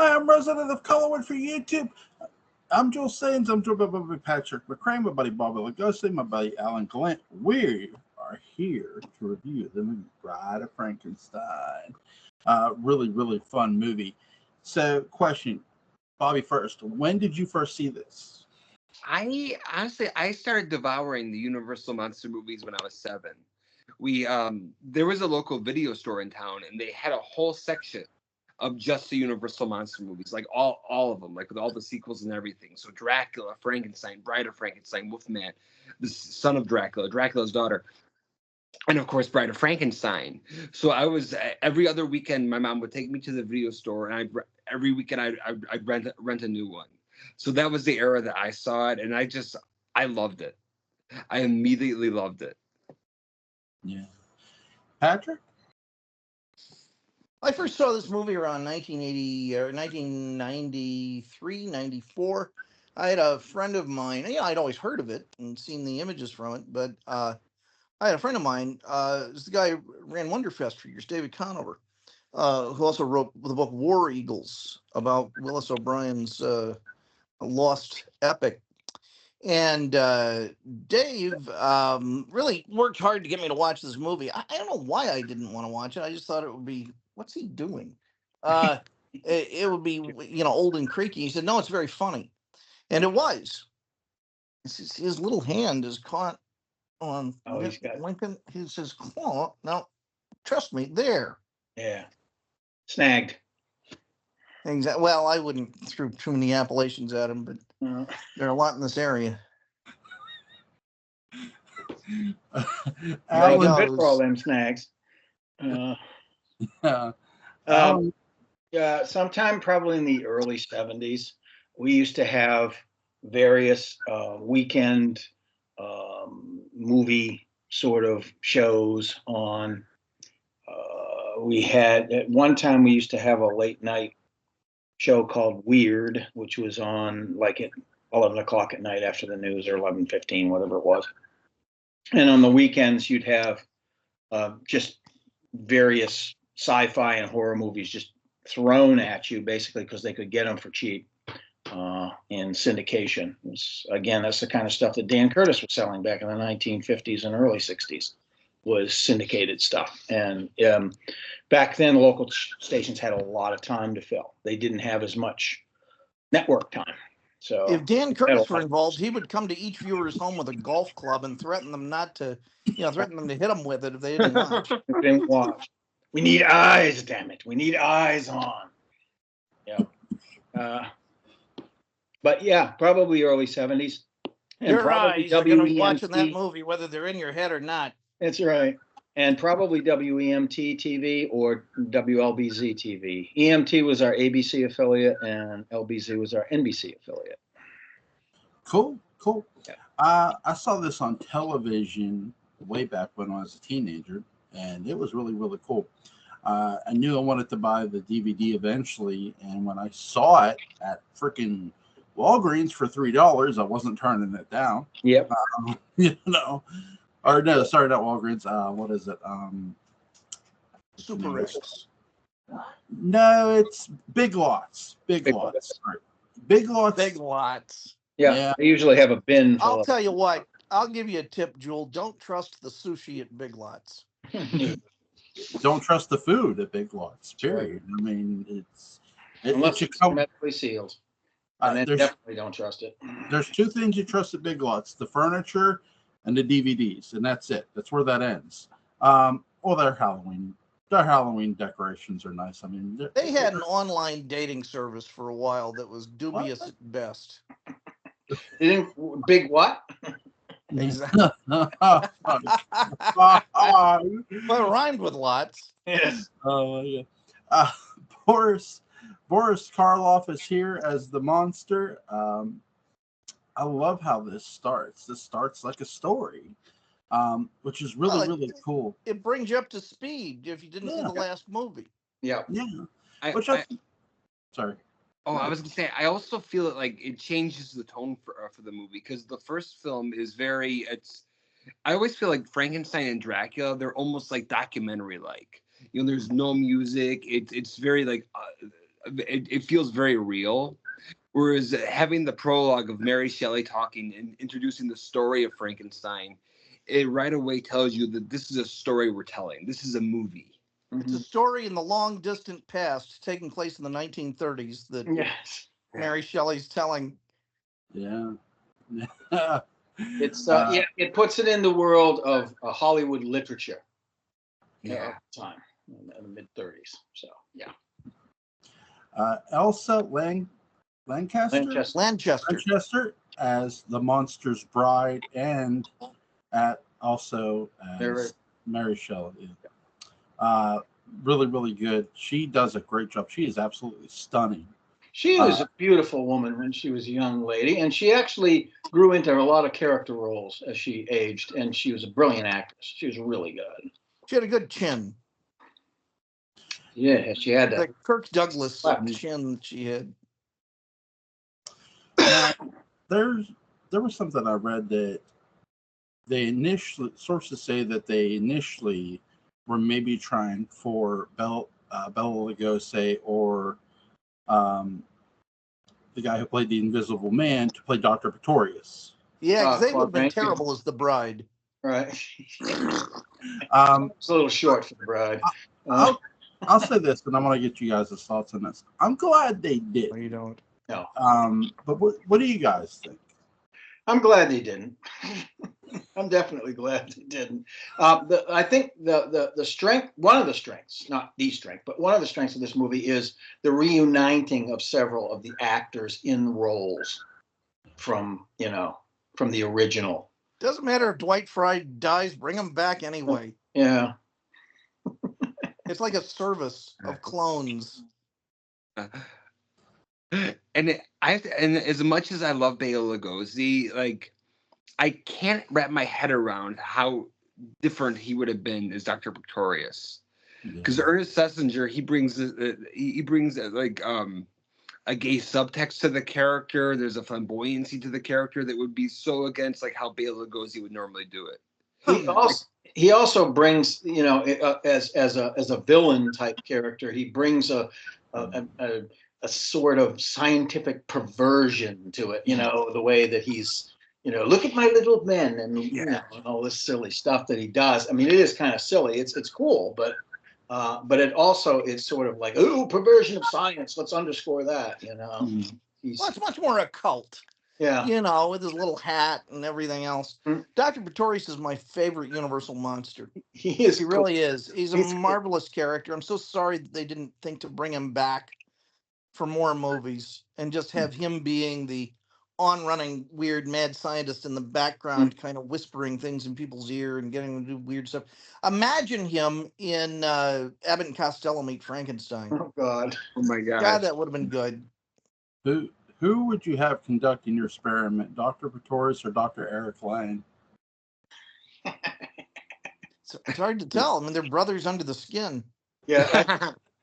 Hi, I'm resident of Colorwood for YouTube. I'm Joel Sains. I'm joined by my buddy Patrick McCray, my buddy Bobby Lugosi, my buddy Alan Gallant. We are here to review the movie Bride of Frankenstein. Really, really fun movie. So, question, Bobby first. When did you first see this? I started devouring the Universal monster movies when I was 7. There was a local video store in town, and they had a whole section of just the Universal monster movies, like all of them, like with all the sequels and everything. So Dracula, Frankenstein, Bride of Frankenstein, Wolfman, the son of Dracula, Dracula's daughter, and of course Bride of Frankenstein. So I was every other weekend, my mom would take me to the video store, and every weekend I'd rent a new one. So that was the era that I saw it, and I loved it. I immediately loved it. Yeah. Patrick? I first saw this movie around 1980 or 1993, 94. I had a friend of mine, I'd always heard of it and seen the images from it, but I had a friend of mine, this the guy who ran Wonderfest for years, David Conover, who also wrote the book War Eagles about Willis O'Brien's lost epic. And Dave really worked hard to get me to watch this movie. I don't know why I didn't want to watch it. I just thought it would be, what's he doing? It would be, old and creaky. He said, no, it's very funny. And it was. His little hand is caught on Lincoln. He says, claw. Now, trust me, there. Yeah. Snagged. Exactly. Well, I wouldn't throw too many appellations at him, but there are a lot in this area. Alan fit for all them snags. Sometime probably in the early 70s, we used to have various weekend movie sort of shows on. We had at one time we used to have a late night show called Weird, which was on like at 11 o'clock at night after the news, or 11:15, whatever it was. And on the weekends, you'd have just various sci-fi and horror movies just thrown at you, basically, because they could get them for cheap in syndication. Again, that's the kind of stuff that Dan Curtis was selling back in the 1950s and early 60s, was syndicated stuff. And back then, local stations had a lot of time to fill. They didn't have as much network time. So if Dan Curtis were involved, he would come to each viewer's home with a golf club and threaten them not to, threaten them to hit them with it if they didn't watch. We need eyes, damn it. We need eyes on. Yeah. But yeah, probably early 70s. And your eyes are going to be watching that movie, whether they're in your head or not. That's right. And probably WEMT TV or WLBZ TV. EMT was our ABC affiliate, and LBZ was our NBC affiliate. Cool. Yeah. I saw this on television way back when I was a teenager, and it was really, really cool. I knew I wanted to buy the DVD eventually, and when I saw it at freaking Walgreens for $3, I wasn't turning it down. Yep. Or no, sorry, not Walgreens. What is it? Super X. No, it's Big Lots. Big Lots. Right. Big Lots. Yeah. They usually have a bin. I'll tell you what. I'll give you a tip, Jewel. Don't trust the sushi at Big Lots. Don't trust the food at Big Lots. Period. I mean, unless it's hermetically sealed. And then definitely don't trust it. There's two things you trust at Big Lots: the furniture and the DVDs, and that's it. That's where that ends. Well, their Halloween decorations are nice. I mean, they had an online dating service for a while that was dubious at best. Big what? Exactly. But it rhymed with lots. Yes. Oh yeah. Boris Karloff is here as the monster. I love how this starts. This starts like a story, which is really cool. It brings you up to speed if you didn't see the last movie. Yeah. Sorry. Oh, I was gonna say, I also feel like it changes the tone for the movie, because the first film is I always feel like Frankenstein and Dracula, they're almost like documentary-like. There's no music. It's very like it feels very real. Whereas having the prologue of Mary Shelley talking and introducing the story of Frankenstein, it right away tells you that this is a story we're telling. This is a movie. It's a story in the long distant past taking place in the 1930s that Yes. Mary Shelley's telling. Yeah. It's yeah, it puts it in the world of Hollywood literature. Yeah. At the time, in the mid 30s. So yeah. Elsa Lanchester Lanchester. as the monster's bride, and also as Mary Shelley. Really, really good. She does a great job. She is absolutely stunning. She was a beautiful woman when she was a young lady, and she actually grew into a lot of character roles as she aged, and she was a brilliant actress. She was really good. She had a good chin. Yeah, she had that. The Kirk Douglas chin that she had. Now, there was something I read that sources say that they initially were maybe trying for Bela Lugosi or the guy who played the Invisible Man to play Dr. Pretorius. Yeah, because they would have been terrible as the bride. Right. It's a little short for the bride. I'll say this, and I want to get you guys' thoughts on this. I'm glad they did. No, you don't. No. But what do you guys think? I'm glad they didn't. I'm definitely glad they didn't. I think the strength, one of the strengths, not the strength, but one of the strengths of this movie is the reuniting of several of the actors in roles from the original. Doesn't matter if Dwight Fry dies, bring him back anyway. Yeah. It's like a service of clones. And as much as I love Bela Lugosi, like, I can't wrap my head around how different he would have been as Dr. Pretorius. Because Ernest Schlesinger, he brings like a gay subtext to the character. There's a flamboyancy to the character that would be so against like how Bela Lugosi would normally do it. He also brings, as a villain type character, he brings a sort of scientific perversion to it. The way that he's, look at my little men and and all this silly stuff that he does. I mean, it is kind of silly. It's cool, but it also is sort of like, perversion of science. Let's underscore that. Well, it's much more occult. Yeah. With his little hat and everything else. Dr. Pretorius is my favorite Universal monster. He is. He really is. He's a marvelous character. I'm so sorry that they didn't think to bring him back for more movies and just have him being the on-running weird mad scientist in the background, kind of whispering things in people's ear and getting them to do weird stuff. Imagine him in Abbott and Costello Meet Frankenstein. Oh God! Oh my God! God, that would have been good. Who would you have conducting your experiment, Dr. Pretorius or Dr. Eric Lang? It's hard to tell. I mean, they're brothers under the skin. Yeah,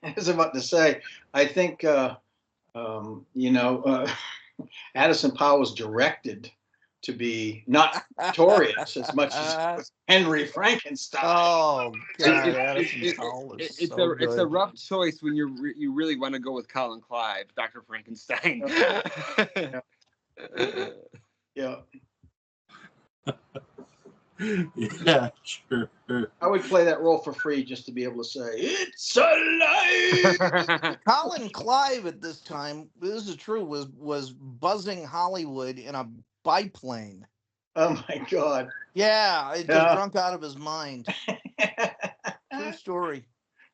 I was about to say. I think Addison Powell was directed to be not Pretorius as much as Henry Frankenstein. Oh God, Addison Powell is it's so it's a good. rough choice when you really want to go with Colin Clive, Dr. Frankenstein. Yeah. Yeah, sure. I would play that role for free just to be able to say it's alive. Colin Clive at this time, this is true, was buzzing Hollywood in a biplane. Oh my God! Yeah, just drunk out of his mind. True story.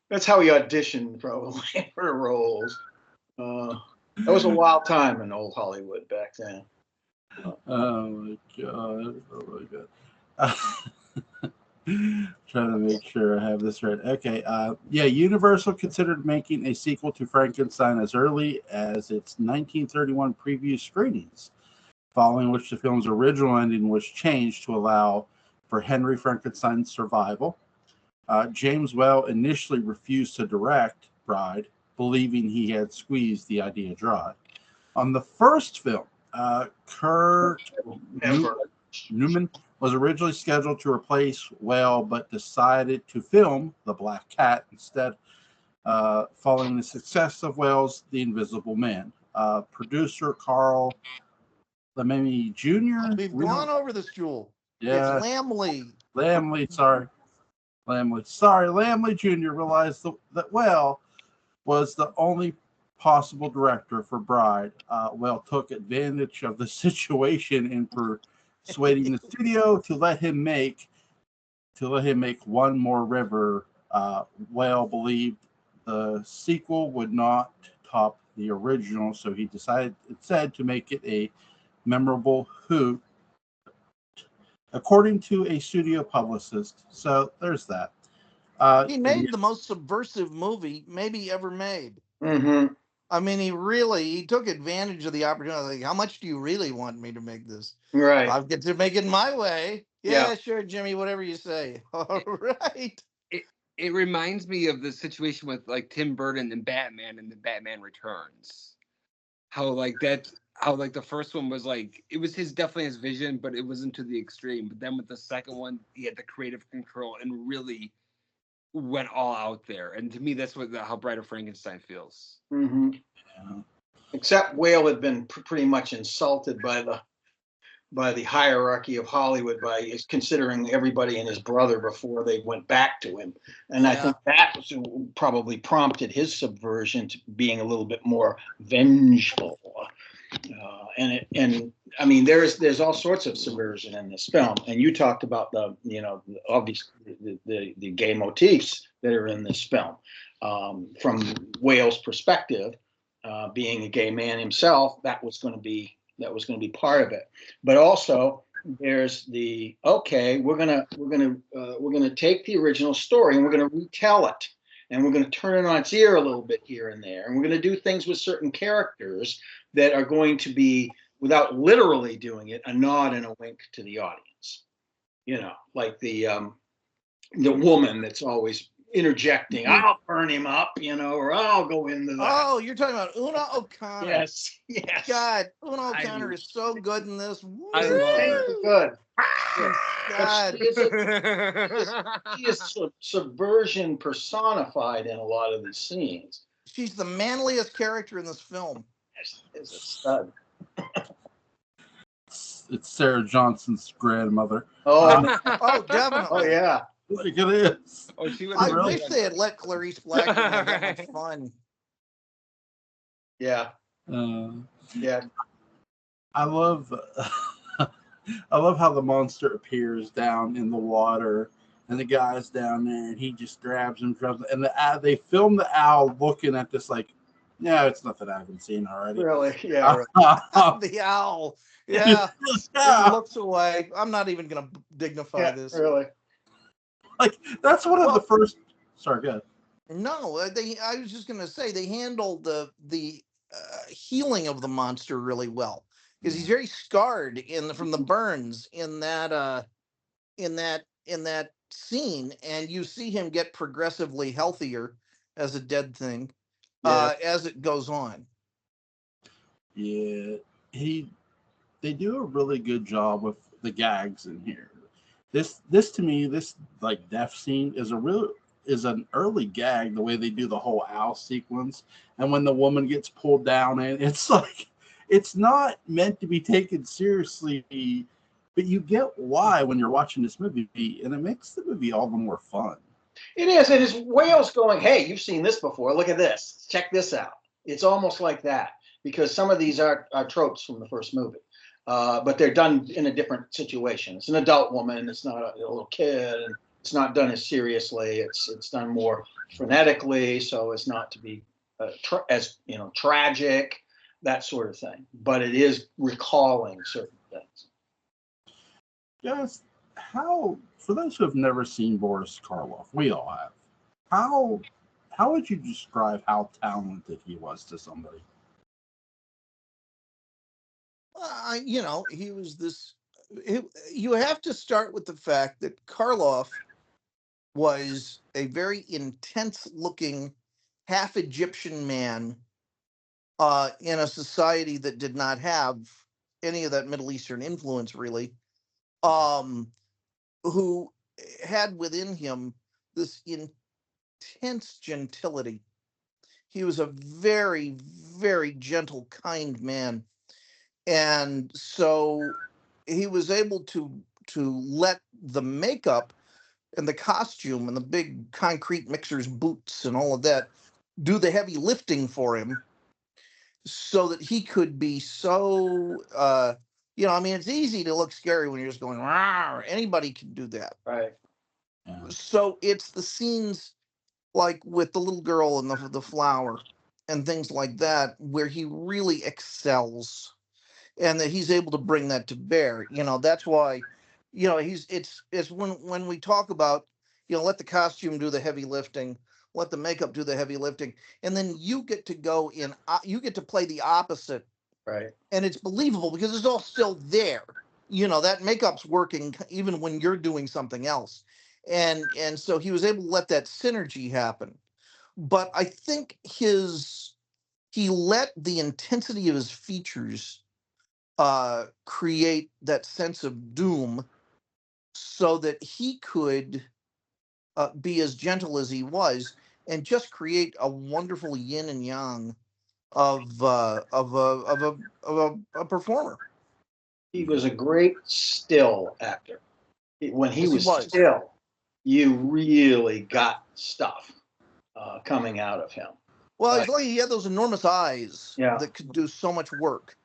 That's how he auditioned probably for roles. That was a wild time in old Hollywood back then. Oh my God! Trying to make sure I have this right. Okay. Universal considered making a sequel to Frankenstein as early as its 1931 preview screenings, following which the film's original ending was changed to allow for Henry Frankenstein's survival. James Whale initially refused to direct Bride, believing he had squeezed the idea dry. On the first film, Kurt Newman was originally scheduled to replace Whale, but decided to film The Black Cat instead. following the success of Wales' The Invisible Man. Producer Carl Laemmle Jr. We've gone over this, Jewel. Yeah, It's Lamley. Lamley, sorry. Lamley Jr. realized that Whale was the only possible director for Bride. Whale took advantage of the situation in persuading the studio to let him make One More River. Whale believed the sequel would not top the original, so he decided instead to make it a memorable hoot, according to a studio publicist. So there's that. He made the most subversive movie maybe ever made. Mm-hmm. I mean, he took advantage of the opportunity. Like, how much do you really want me to make this? Right. I'll get to make it my way. Yeah. Yeah, sure, Jimmy, whatever you say. All right. It reminds me of the situation with like Tim Burton and Batman and the Batman Returns. How the first one was like, it was definitely his vision, but it wasn't to the extreme. But then with the second one, he had the creative control and really went all out there. And to me, that's how Bride of Frankenstein feels. Mm-hmm. Yeah. Except Whale had been pretty much insulted by the hierarchy of Hollywood by considering everybody and his brother before they went back to him. And I think that probably prompted his subversion to being a little bit more vengeful. And I mean, there's all sorts of subversion in this film. And you talked about the gay motifs that are in this film. From Whale's perspective, being a gay man himself, that was going to be part of it. But also there's we're gonna take the original story and we're gonna retell it, and we're gonna turn it on its ear a little bit here and there, and we're gonna do things with certain characters that are going to be, without literally doing it, a nod and a wink to the audience. Like the woman that's always interjecting, I'll burn him up, or I'll go into the Oh, you're talking about Una O'Connor. Yes. God, Una O'Connor is so good in this. I love her. Good. God. She is subversion personified in a lot of these scenes. She's the manliest character in this film. Is a stud. It's Sarah Johnson's grandmother. Oh, definitely. Oh yeah. Like it is. Oh, she was. I really wish they had let Clarice Blackman have that much fun. Yeah. Yeah. I love how the monster appears down in the water, and the guy's down there, and he just grabs him, and they film the owl looking at this like, yeah, it's nothing I haven't seen already. Really? Yeah. Right. The owl. Yeah. He looks away. I'm not even gonna dignify this. Really. Like, that's one of the first. Sorry, go ahead. No, I was just gonna say they handled the healing of the monster really well, because he's very scarred from the burns in that scene, and you see him get progressively healthier as a dead thing as it goes on. Yeah, they do a really good job with the gags in here. This to me, this like death scene is an early gag, the way they do the whole owl sequence, and when the woman gets pulled down, and it's like, it's not meant to be taken seriously, but you get why when you're watching this movie, and it makes the movie all the more fun. It is. It is Whale's going, hey, you've seen this before. Look at this. Check this out. It's almost like that, because some of these are tropes from the first movie. But they're done in a different situation. It's an adult woman. It's not a little kid. And it's not done as seriously. It's done more frenetically, so as not to be tragic, that sort of thing. But it is recalling certain things. Yes. For those who have never seen Boris Karloff, we all have. How would you describe how talented he was to somebody? He was this. You have to start with the fact that Karloff was a very intense-looking, half-Egyptian man in a society that did not have any of that Middle Eastern influence, really, who had within him this intense gentility He was a very, very gentle, kind man. And so he was able to let the makeup and the costume and the big concrete mixers, boots, and all of that do the heavy lifting for him, so that he could be so, I mean, it's easy to look scary when you're just going, "Rawr." Anybody can do that. Right. Yeah. So it's the scenes like with the little girl and the flower and things like that, where he really excels, and that he's able to bring that to bear. That's why, it's when we talk about, let the costume do the heavy lifting, let the makeup do the heavy lifting, and then you get to go in, you get to play the opposite, Right. and it's believable because it's all still there. That makeup's working even when you're doing something else, and so he was able to let that synergy happen. But I think he let the intensity of his features create that sense of doom, so that he could be as gentle as he was, and just create a wonderful yin and yang of a performer. He was a great still actor. When he Yes, he was was. still, you really got stuff coming out of him. Well, he's lucky he had those enormous eyes Yeah. that could do so much work.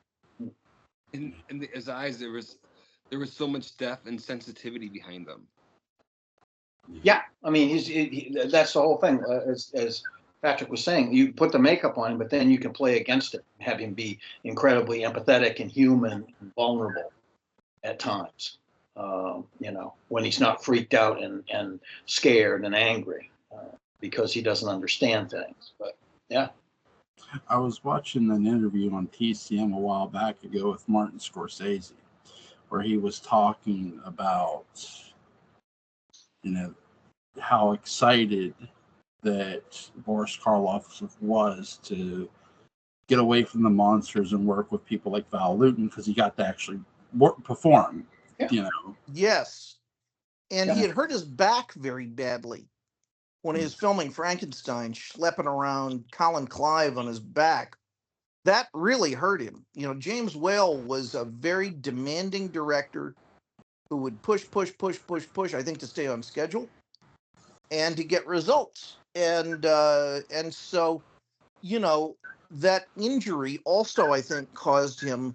In his eyes, there was so much depth and sensitivity behind them. Yeah, I mean, that's the whole thing. As Patrick was saying, you put the makeup on him, but then you can play against it, have him be incredibly empathetic and human and vulnerable at times. When he's not freaked out and scared and angry because he doesn't understand things. But yeah. I was watching an interview on TCM a while back ago with Martin Scorsese, where he was talking about, how excited that Boris Karloff was to get away from the monsters and work with people like Val Lewton, because he got to actually perform. Yeah. Yes, and he Yeah. had hurt his back very badly when he was filming Frankenstein, schlepping around Colin Clive on his back. That really hurt him. James Whale was a very demanding director who would push, I think, to stay on schedule and to get results. And so, that injury also, I think, caused him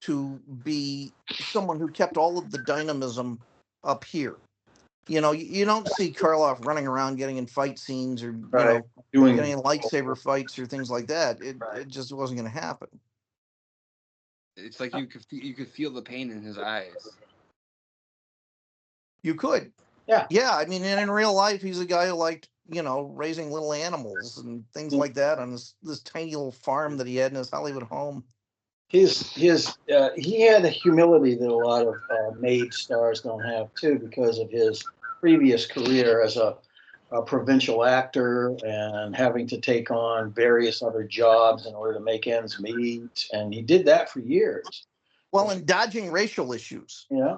to be someone who kept all of the dynamism up here. You don't see Karloff running around getting in fight scenes, or Right. getting in lightsaber fights or things like that. It just wasn't going to happen. It's like you could feel the pain in his eyes. You could. Yeah. Yeah, I mean, and in real life, he's a guy who liked, raising little animals and things like that on this tiny little farm that he had in his Hollywood home. He had a humility that a lot of made stars don't have too, because of his previous career as a provincial actor and having to take on various other jobs in order to make ends meet, and he did that for years. Well, and dodging racial issues. Yeah.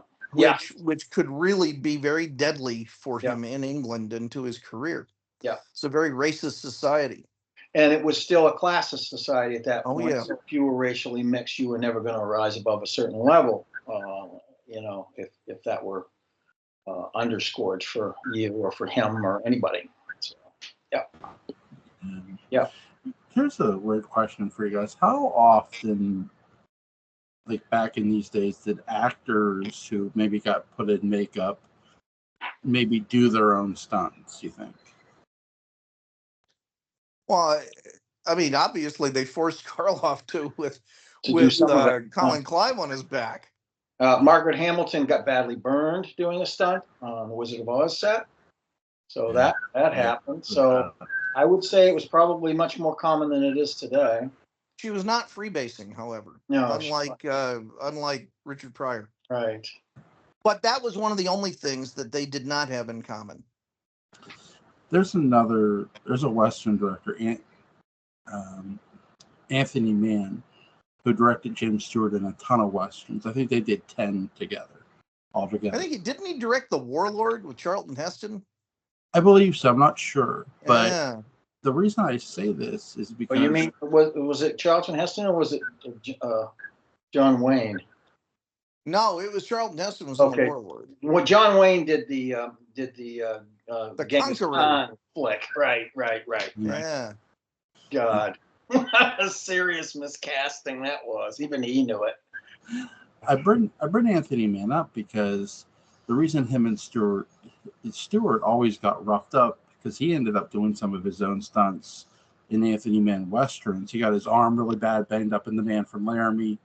Which could really be very deadly for him in England and to his career. Yeah. It's a very racist society. And it was still a classist society at that point. Yeah. So if you were racially mixed, you were never going to rise above a certain level, if that were underscored for you or for him or anybody. So, yeah. Yeah. Here's a weird question for you guys. How often, like back in these days, did actors who maybe got put in makeup maybe do their own stunts, you think? Well, I mean, obviously they forced Karloff to with Colin Clive on his back. Margaret Hamilton got badly burned doing a stunt on the Wizard of Oz set. So that happened. So I would say it was probably much more common than it is today. She was not freebasing, however. No, unlike Richard Pryor. Right. But that was one of the only things that they did not have in common. There's a Western director, Anthony Mann, who directed James Stewart in a ton of Westerns. I think they did 10 altogether. I think didn't he direct The Warlord with Charlton Heston? I believe so. I'm not sure, but yeah. the reason I say this is because you mean was it Charlton Heston or was it John Wayne? No, it was Charlton Heston was in the Okay. Warlord. Well, John Wayne did the Genghis Conqueror. Khan flick. Right. Yeah. God, what a serious miscasting that was. Even he knew it. I bring Anthony Mann up because the reason him and Stewart always got roughed up because he ended up doing some of his own stunts in Anthony Mann westerns. He got his arm really bad, banged up in The Man from Laramie.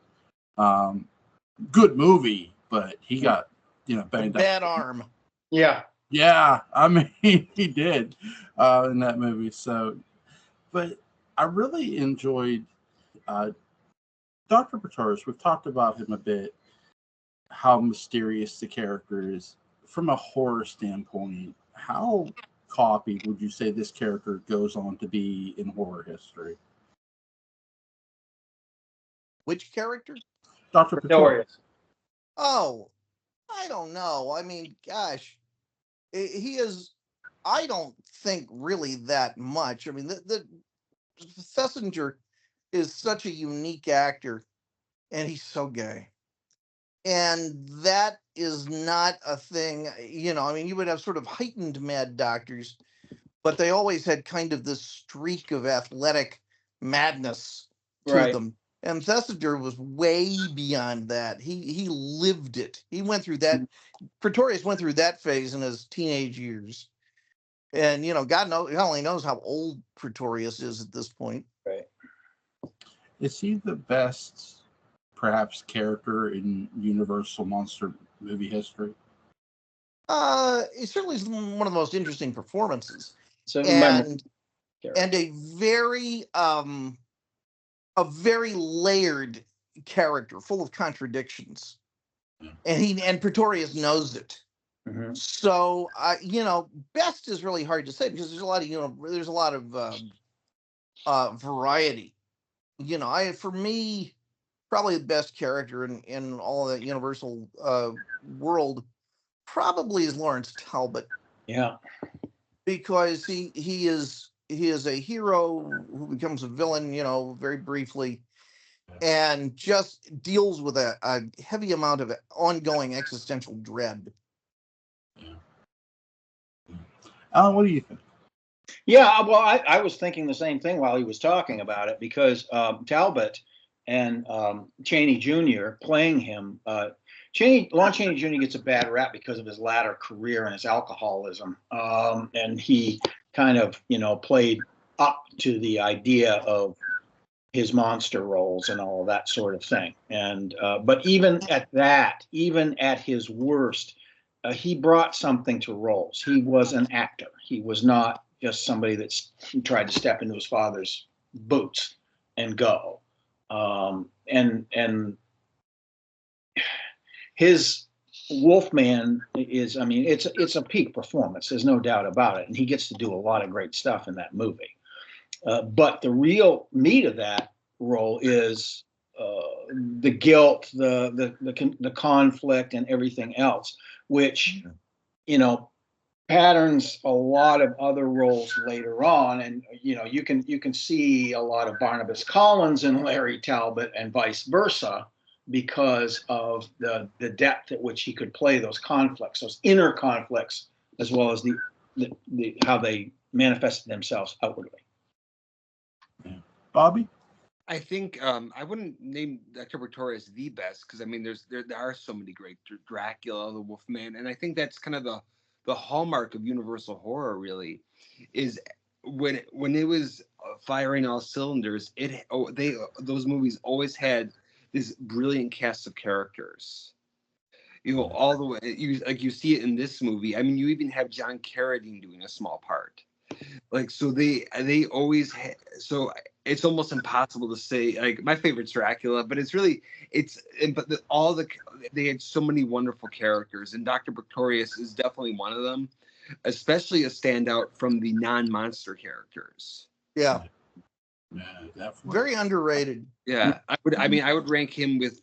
Good movie, but he got banged up. Bad arm. Yeah. Yeah, I mean he did in that movie. So, but I really enjoyed Dr. Pretorius. We've talked about him a bit, how mysterious the character is from a horror standpoint. How copied would you say this character goes on to be in horror history? Which character? Dr. Pretorius. Oh, I don't know. I mean, gosh, he is. I don't think really that much. I mean, the Thesiger is such a unique actor, and he's so gay, and that is not a thing. I mean, you would have sort of heightened Mad Doctors, but they always had kind of this streak of athletic madness to Right. them. And Thesiger was way beyond that. He lived it. He went through that. Pretorius went through that phase in his teenage years. And, God only knows how old Pretorius is at this point. Right. Is he the best, perhaps, character in Universal monster movie history? It certainly is one of the most interesting performances. So And a very layered character, full of contradictions. And Pretorius knows it. Mhm. So best is really hard to say because there's a lot of variety. For me, probably the best character in all the Universal world probably is Lawrence Talbot. Yeah. Because he is a hero who becomes a villain, very briefly, and just deals with a heavy amount of ongoing existential dread. Alan, what do you think? Yeah, well, I was thinking the same thing while he was talking about it because Talbot and Chaney Jr. playing him. Lon Chaney Jr. gets a bad rap because of his latter career and his alcoholism, and he kind of played up to the idea of his monster roles and all of that sort of thing. And but even at his worst, he brought something to roles. He was an actor. He was not just somebody that tried to step into his father's boots and go. And his Wolfman is, I mean, it's a peak performance. There's no doubt about it. And he gets to do a lot of great stuff in that movie. But the real meat of that role is the guilt, the conflict, and everything else, which patterns a lot of other roles later on. And you can see a lot of Barnabas Collins and Larry Talbot and vice versa because of the depth at which he could play those conflicts, those inner conflicts, as well as the how they manifested themselves outwardly. Bobby? I think I wouldn't name Dr. Pretorius the best because I mean there are so many great Dracula, the Wolfman, and I think that's kind of the hallmark of Universal horror really is when it was firing all cylinders. Those movies always had this brilliant cast of characters. All the way you see it in this movie. I mean, you even have John Carradine doing a small part. So they always so it's almost impossible to say like my favorite's Dracula, but they had so many wonderful characters, and Dr. Pretorius is definitely one of them, especially a standout from the non-monster characters. Yeah, Definitely. very underrated. Yeah, I would rank him with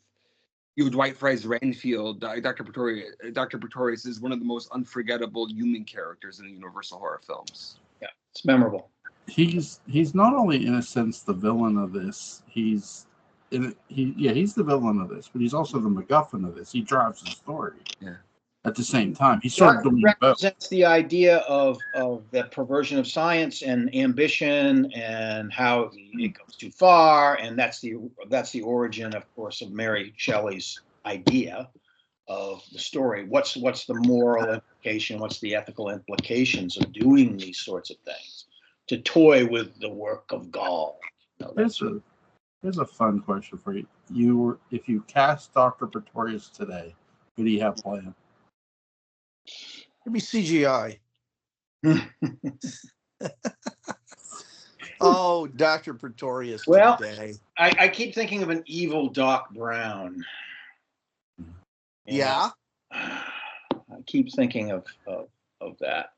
Dwight Frye's Renfield. Dr. Pretorius is one of the most unforgettable human characters in the Universal horror films. Yeah, it's memorable. he's not only in a sense the villain of this. He's the villain of this, but he's also the MacGuffin of this. He drives the story. Yeah. At the same time, he's sort of doing both. Represents the idea of the perversion of science and ambition and how it goes too far, and that's the origin, of course, of Mary Shelley's idea of the story. What's the moral implication? What's the ethical implications of doing these sorts of things? To toy with the work of God. Here's a fun question for you. If you cast Dr. Pretorius today, who do you have playing? It'd be CGI. Oh, Dr. Pretorius Well, today. I keep thinking of an evil Doc Brown. Yeah. I keep thinking of that.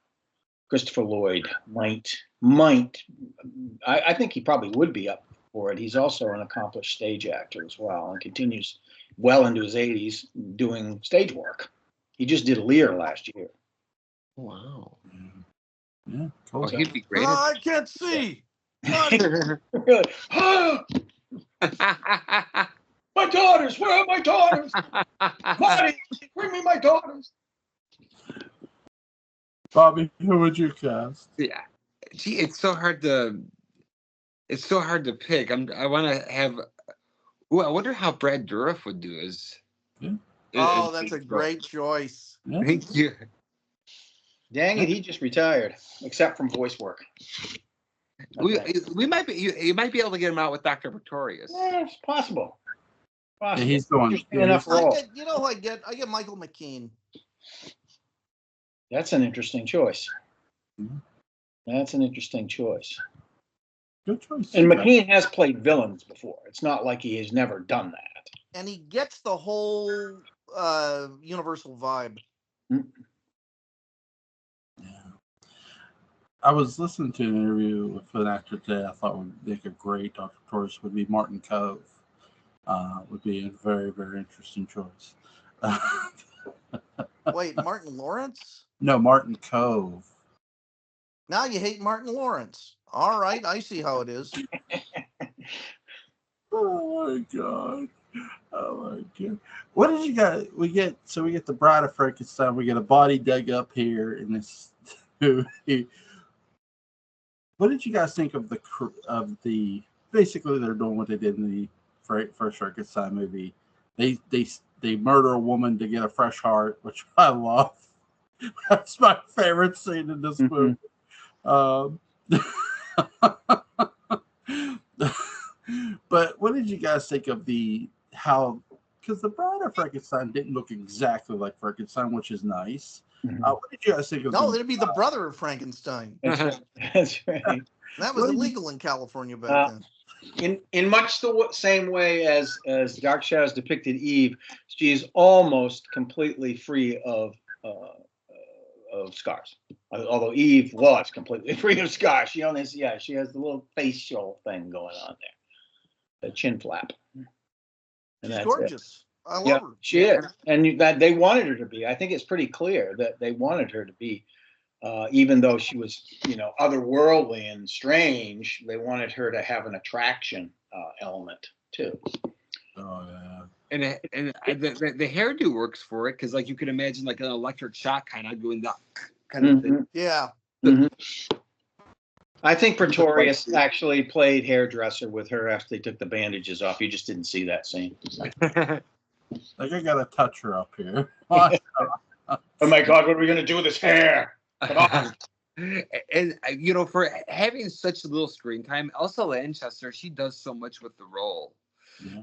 Christopher Lloyd might. I think he probably would be up for it. He's also an accomplished stage actor as well, and continues well into his 80s doing stage work. He just did Lear last year. Wow. Yeah, cool. Oh, he'd be great. I can't see. Really? My daughters, where are my daughters? Marty, bring me my daughters. Bobby, who would you cast? Yeah. Gee, it's so hard to pick. I want to have. Ooh, I wonder how Brad Dourif would do as. Yeah. Oh, that's a great choice. Yeah. Thank you. Dang it, he just retired, except from voice work. We might be you might be able to get him out with Dr. Pretorius. Yeah, it's possible. Yeah, he's going. Interesting enough role. I get Michael McKean. That's an interesting choice. Mhm. That's an interesting choice. Good choice. And McKean has played villains before. It's not like he has never done that. And he gets the whole Universal vibe. Yeah. I was listening to an interview with an actor today I thought would make a great Dr. Pretorius would be Martin Cove. Would be a very, very interesting choice. Wait, Martin Lawrence? No, Martin Cove. Now you hate Martin Lawrence. All right, I see how it is. Oh my god. Oh my god. What did you got? We get the Bride of Frankenstein. We get a body dug up here in this movie. What did you guys think of the basically they're doing what they did in the first Frankenstein movie. They murder a woman to get a fresh heart, which I love. That's my favorite scene in this movie. But what did you guys think of how because the Bride of Frankenstein didn't look exactly like Frankenstein, which is nice. Mhm. What did you guys think of? No, it'd be the brother of Frankenstein. That's right. That was illegal in California back then. In much the same way as Dark Shadows depicted Eve, she is almost completely free of scars. Although Eve was completely free of scars, she has the little facial thing going on there, the chin flap, and She's gorgeous. I love her. She is, and that they wanted her to be. I think it's pretty clear that they wanted her to be. Even though she was, otherworldly and strange, they wanted her to have an attraction element too. Oh yeah. And the hairdo works for it because, like, you could imagine like an electric shock kind of doing that kind of thing. Yeah. Mm-hmm. I think Pretorius actually played hairdresser with her after they took the bandages off. You just didn't see that scene. Like I gotta touch her up here. Oh my God, what are we gonna do with this hair? And for having such little screen time, Elsa Lanchester, she does so much with the role.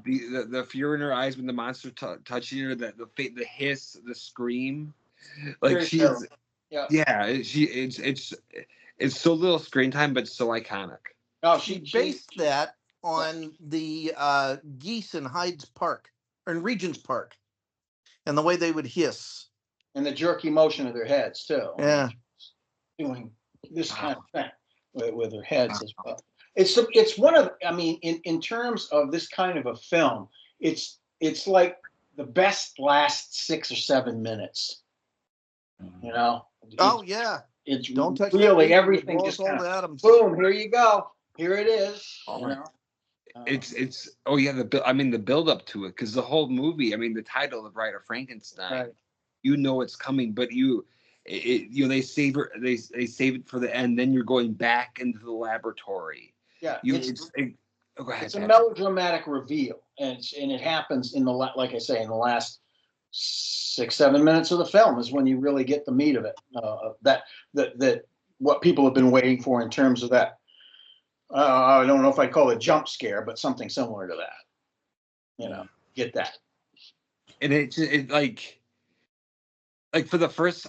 Yeah. The fear in her eyes when the monster touching her, the hiss, the scream, like she's it's so little screen time but so iconic. Oh, she based that on the geese in Hyde's Park or in Regent's Park, and the way they would hiss and the jerky motion of their heads too. Yeah. Doing this kind of thing with their heads as well. It's one of, in terms of this kind of a film, it's like the best last 6 or 7 minutes. Oh yeah. it's Don't touch that really baby, everything blow just us all kind to of, atoms. boom, here you go. Here it is. All You right. know? It's oh yeah, the build up to it, because the whole movie, I mean, the title, The Bride of Frankenstein, Right. you know it's coming, but they save it for the end. Then you're going back into the laboratory. Yeah, Go ahead, it's a Patrick. melodramatic reveal, and it happens in like I say, in the last 6-7 minutes of the film is when you really get the meat of it. That what people have been waiting for in terms of that. I don't know if I'd call it jump scare, but something similar to that. You know, get that. And it like for the first,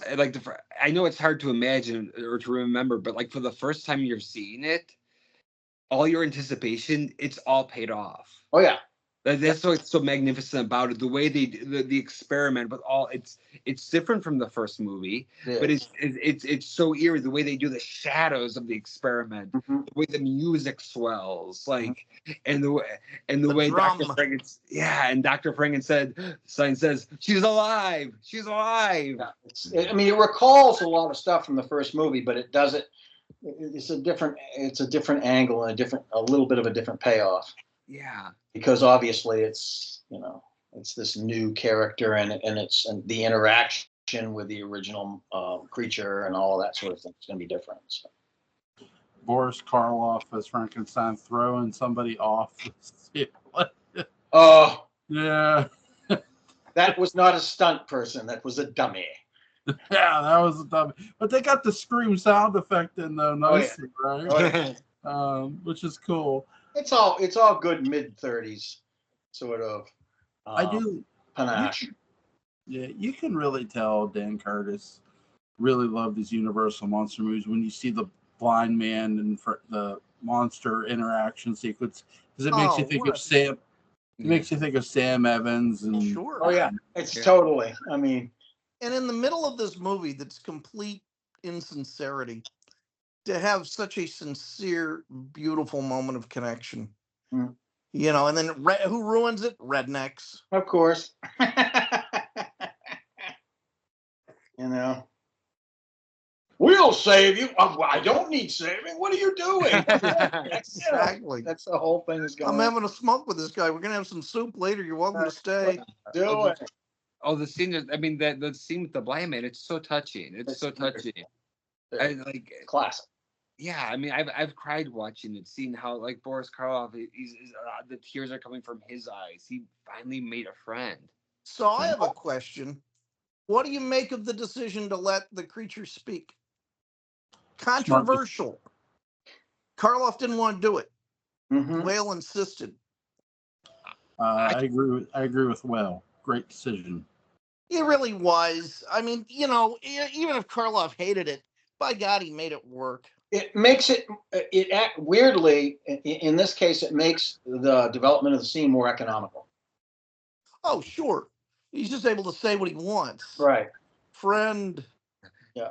I know it's hard to imagine or to remember, but like for the first time you're seeing it, all your anticipation, it's all paid off. Oh yeah. That's what's so magnificent about it. The way the experiment, but it's different from the first movie, but it's so eerie. The way they do the shadows of the experiment, Mm-hmm. the way the music swells, like, and the way drum. Dr. Frankenstein says she's alive, she's alive. Yeah, it recalls a lot of stuff from the first movie, but it does it. It's a different angle and a little bit of a different payoff. Yeah, because obviously it's this new character and the interaction with the original creature and all of that sort of thing is going to be different. So. Boris Karloff as Frankenstein throwing somebody off the ceiling. Oh, Yeah. that was not a stunt person. That was a dummy. Yeah, that was a dummy. But they got the scream sound effect in though, nicely, right? Oh, yeah. Which is cool. It's all good mid-30s sort of I do panache. You can really tell Dan Curtis really loved these Universal monster movies when you see the blind man and the monster interaction sequence, because it makes you think of Sam. It makes you think of Sam Evans and Sure. Oh yeah, it's totally. I mean, and in the middle of this movie, that's complete insincerity, to have such a sincere, beautiful moment of connection. Mm. And then who ruins it? Rednecks. Of course. We'll save you. I don't need saving. What are you doing? Exactly. That's the whole thing is going on. I'm having a smoke with this guy. We're going to have some soup later. You're welcome to stay. Do it. Oh, the scene! The scene with the blind man. It's so touching. It's so touching. Classic. Yeah, I've cried watching it, seeing how like Boris Karloff, the tears are coming from his eyes. He finally made a friend. So I have a question. What do you make of the decision to let the creature speak? Controversial. Karloff didn't want to do it. Mm-hmm. Whale insisted. I agree with Whale. Great decision. It really was. Even if Karloff hated it, by God, he made it work. It makes it weirdly, in this case, it makes the development of the scene more economical. Oh, sure. He's just able to say what he wants. Right. Friend. Yeah.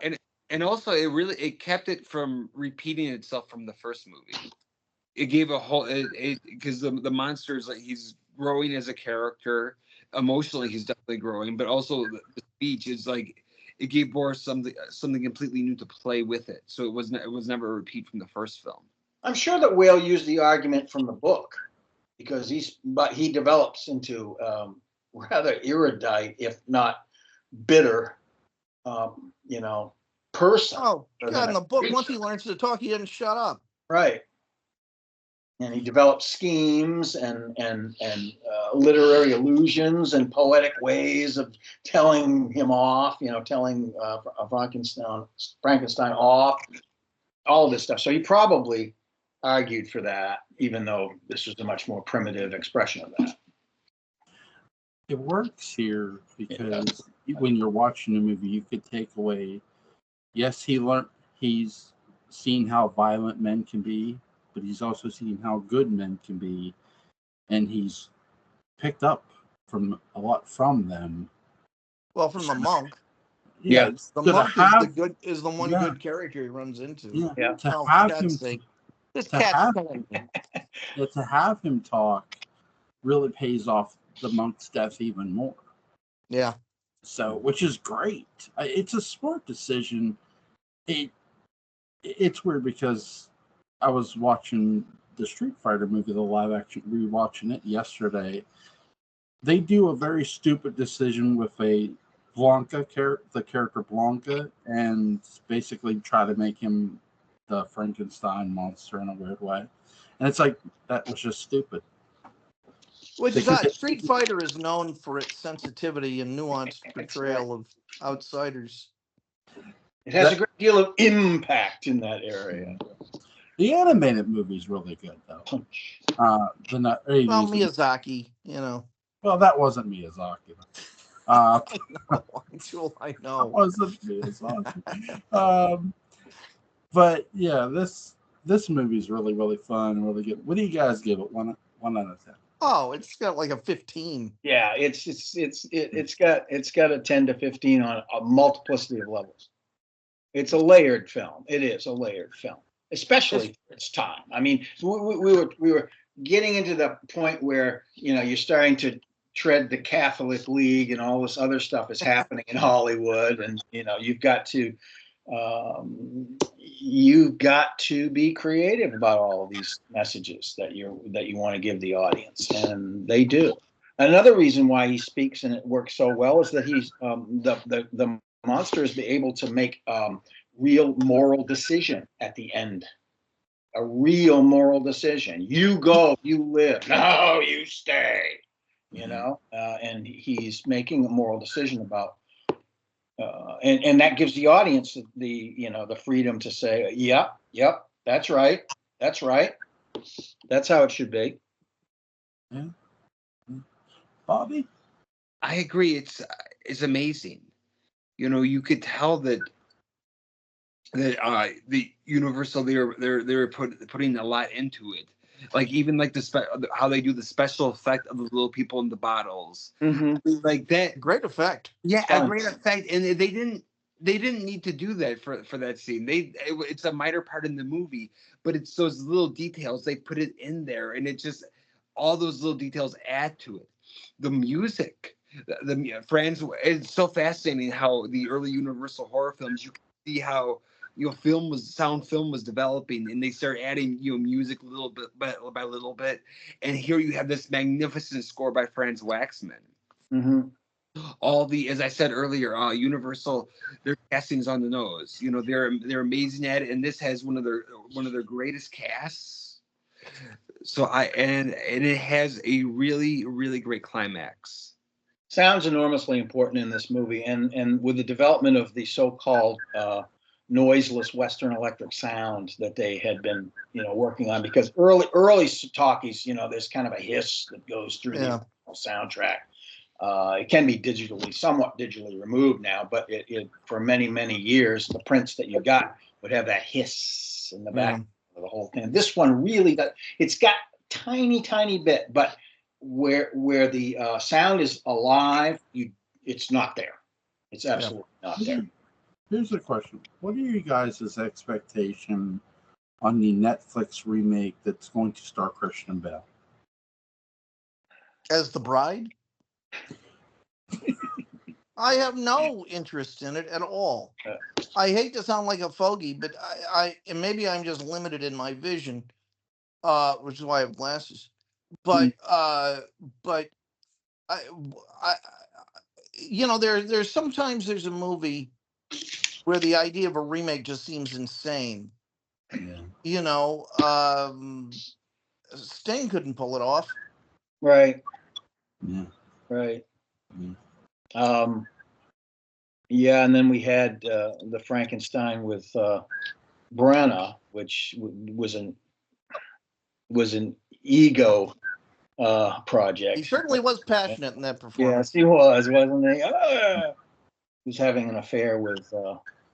And also it kept it from repeating itself from the first movie. It gave a whole because the monsters, like, he's growing as a character. Emotionally, he's definitely growing, but also the speech is like it gave Boris something completely new to play with it. So it was never a repeat from the first film. I'm sure that Whale used the argument from the book because he develops into rather erudite, if not bitter, person. Oh God! In the book, once he learns to talk, he doesn't shut up. Right. And he develops schemes and literary allusions and poetic ways of telling him off, telling Frankenstein off, all of this stuff. So he probably argued for that, even though this was a much more primitive expression of that. It works here because when you're watching the movie, you could take away, yes, he's seen how violent men can be, but he's also seen how good men can be, and he's picked up a lot from them. Well, from the monk. Yeah, the monk is the one good character he runs into. Yeah. To have him talk really pays off the monk's death even more. Yeah. So, which is great. It's a smart decision. it's weird because I was watching the Street Fighter movie, the live action, rewatching it yesterday. They do a very stupid decision with the character Blanca, and basically try to make him the Frankenstein monster in a weird way. And it's like, that was just stupid. Which is odd. Street Fighter is known for its sensitivity and nuanced portrayal of outsiders. It has a great deal of impact in that area. The animated movie is really good, though. Punch. Well, Miyazaki, Well, that wasn't Miyazaki. I know. That wasn't Miyazaki. But yeah, this movie is really, really fun, really good. What do you guys give it? 1 out of 10. Oh, it's got like a 15. Yeah, it's got a 10 to 15 on a multiplicity of levels. It's a layered film. It is a layered film, especially for its time. I mean, we were getting into the point where you're starting to tread the Catholic League, and all this other stuff is happening in Hollywood, and you've got to be creative about all of these messages that you want to give the audience, and they do. Another reason why he speaks and it works so well is that he's the monster is able to make real moral decision at the end. A real moral decision. You go, you live. No, you stay. And he's making a moral decision about. And that gives the audience the freedom to say, yep, that's right, that's how it should be. Yeah. Bobby, I agree. It's amazing. You could tell that the Universal they were putting a lot into it. Like even like how they do the special effect of the little people in the bottles, like that. Great effect. Yeah, a great effect, and they didn't need to do that for that scene. It's a minor part in the movie, but it's those little details they put it in there, and it just all those little details add to it. The music, the Franz, it's so fascinating how the early Universal horror films, you can see how sound film was developing, and they start adding music little bit by little bit, and here you have this magnificent score by Franz Waxman. All as I said earlier, Universal, their casting's on the nose. They're amazing at it, and this has one of their greatest casts. So and it has a really, really great climax. Sounds enormously important in this movie, and with the development of the so-called noiseless Western electric sound that they had been working on, because early talkies, there's kind of a hiss that goes through the soundtrack. It can be somewhat digitally removed now, but it for many years the prints that you got would have that hiss in the back of the whole thing. This one really, it's got tiny bit, but where the sound is alive, it's not there. It's absolutely not there. Here's the question: what are you guys' expectation on the Netflix remake that's going to star Christian Bale as the bride? I have no interest in it at all. I hate to sound like a fogey, but and maybe I'm just limited in my vision, which is why I have glasses. But there's sometimes there's a movie where the idea of a remake just seems insane. Sting couldn't pull it off. Right. Yeah. Right. And then we had the Frankenstein with Brenna, which was an ego project. He certainly was passionate in that performance. Yes, he was, wasn't he? He was having an affair with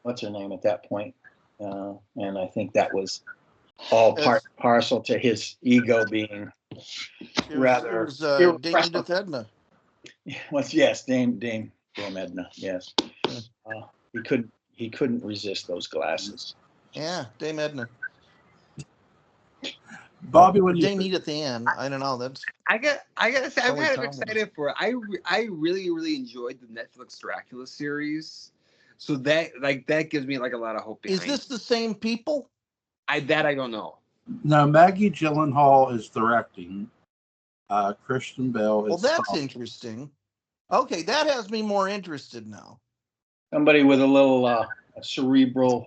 what's her name at that point, and I think that was all parcel to his ego being rather. Dame Edith Edna. Yes, Dame Edna. Yes, he couldn't resist those glasses. Yeah, Dame Edna. Bobby, when you Dame Edith Ann, I don't know. That's I gotta say, I'm kind of excited for it. I really enjoyed the Netflix Dracula series. So that gives me like a lot of hope behind Is this the same people? I don't know. No, Maggie Gyllenhaal is directing. Christian Bale Well, is that's starring. interesting. Okay, that has me more interested now. Somebody with a little cerebral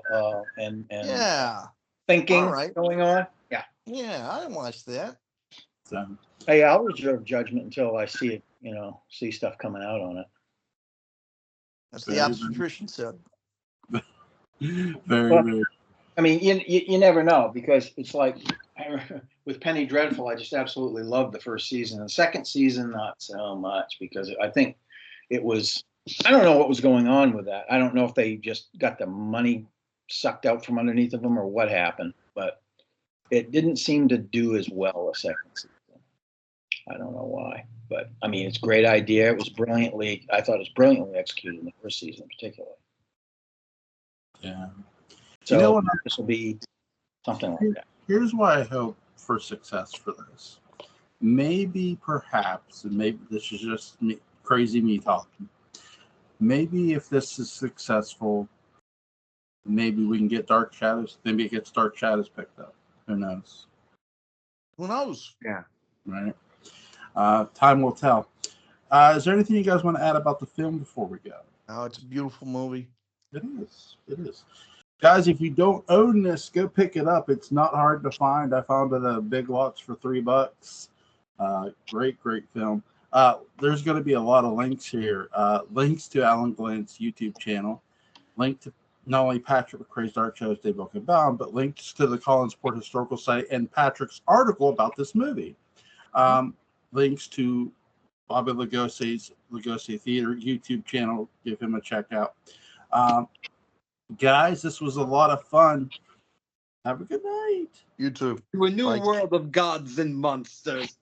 and Yeah. thinking All right. going on. Yeah. Yeah, I watched that. So, Hey, I'll reserve judgment until I see it. See stuff coming out on it. That's Very, the opposite very- Christian said. very, Well, very. I mean, you never know, because it's like with Penny Dreadful, I just absolutely loved the first season. The second season, not so much, because I think it was, I don't know what was going on with that. I don't know if they just got the money sucked out from underneath of them or what happened, but it didn't seem to do as well a second season. I don't know why, but I mean, it's a great idea. I thought it was brilliantly executed in the first season in particular. Yeah. So You know what? this will be something like that. Here's why I hope for success for this. Maybe, perhaps, and maybe this is just me, crazy me talking. Maybe if this is successful, maybe we can get Dark Shadows. Maybe it gets Dark Shadows picked up. Who knows? Who knows? Yeah. Right? Time will tell. Is there anything you guys want to add about the film before we go? Oh, it's a beautiful movie. It is. It is. Guys, if you don't own this, go pick it up. It's not hard to find. I found it at Big Lots for $3. Great film. There's going to be a lot of links here. Links to Alan Glant's YouTube channel. Link to not only Patrick McCray's Dark Shadows Day Book and Bound, but links to the Collinsport Historical Site and Patrick's article about this movie. Links to Bobby Lugosi's Lugosi Theater YouTube channel. Give him a check out. Guys, this was a lot of fun. Have a good night. You too. To a new Bye. world of gods and monsters.